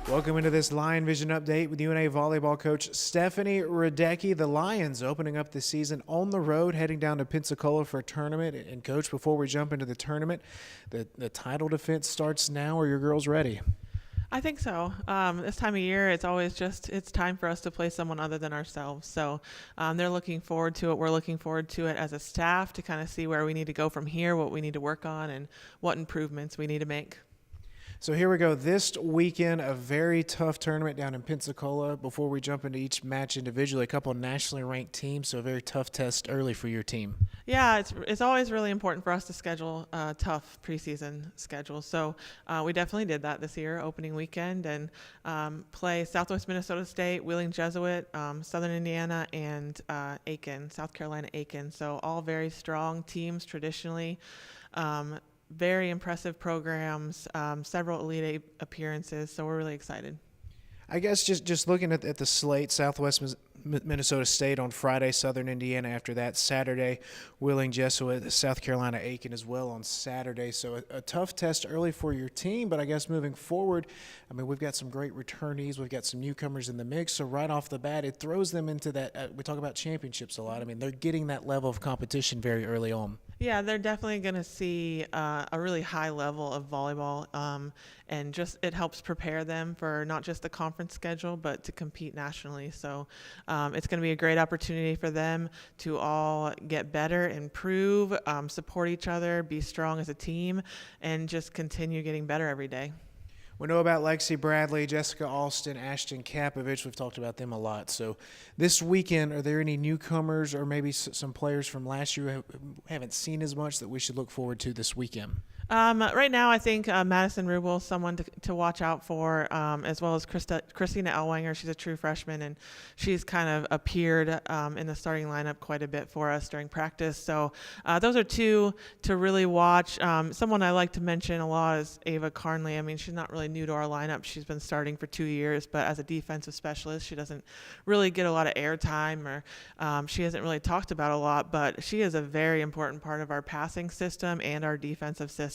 Welcome into this Lion Vision update with UNA volleyball coach Stephanie Radecki. The Lions opening up the season on the road, heading down to Pensacola for a tournament. And coach, before we jump into the tournament, the title defense starts now. Are your girls ready? I think so. This time of year, it's time for us to play someone other than ourselves. So they're looking forward to it. We're looking forward to it as a staff to kind of see where we need to go from here, what we need to work on, and what improvements we need to make. So here we go. This weekend, a very tough tournament down in Pensacola. Before we jump into each match individually, a couple of nationally ranked teams, so a very tough test early for your team. Yeah, it's always really important for us to schedule a tough preseason schedule. So we definitely did that this year, opening weekend, and play Southwest Minnesota State, Wheeling Jesuit, Southern Indiana, and Aiken, South Carolina Aiken. So all very strong teams traditionally. Very impressive programs, several Elite Eight appearances, so we're really excited. I guess just looking at the slate, Southwest Minnesota State on Friday, Southern Indiana after that, Saturday, Wheeling Jesuit, South Carolina Aiken as well on Saturday. So a tough test early for your team, but I guess moving forward, I mean, we've got some great returnees. We've got some newcomers in the mix. So right off the bat, it throws them into that we talk about championships a lot. I mean, they're getting that level of competition very early on. Yeah, they're definitely going to see a really high level of volleyball, and just it helps prepare them for not just the conference schedule, but to compete nationally. So it's going to be a great opportunity for them to all get better, improve, support each other, be strong as a team, and just continue getting better every day. We know about Lexi Bradley, Jessica Alston, Ashton Kapovich. We've talked about them a lot. So this weekend, are there any newcomers or maybe some players from last year who haven't seen as much that we should look forward to this weekend? Right now, I think Madison Rubel is someone to watch out for, as well as Christina Elwanger. She's a true freshman, and she's kind of appeared in the starting lineup quite a bit for us during practice. So those are two to really watch. Someone I like to mention a lot is Ava Carnley. I mean, she's not really new to our lineup. She's been starting for 2 years, but as a defensive specialist, she doesn't really get a lot of airtime, or she hasn't really talked about a lot, but she is a very important part of our passing system and our defensive system.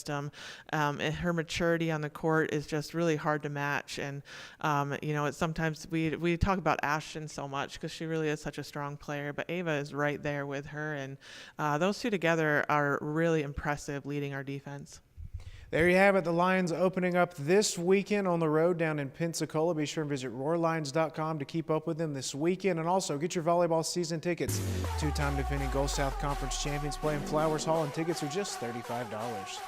And her maturity on the court is just really hard to match. And, it's sometimes we talk about Ashton so much because she really is such a strong player, but Ava is right there with her. And those two together are really impressive leading our defense. There you have it. The Lions opening up this weekend on the road down in Pensacola. Be sure and visit RoarLions.com to keep up with them this weekend. And also get your volleyball season tickets. Two-time defending Gulf South Conference champions play in Flowers Hall, and tickets are just $35.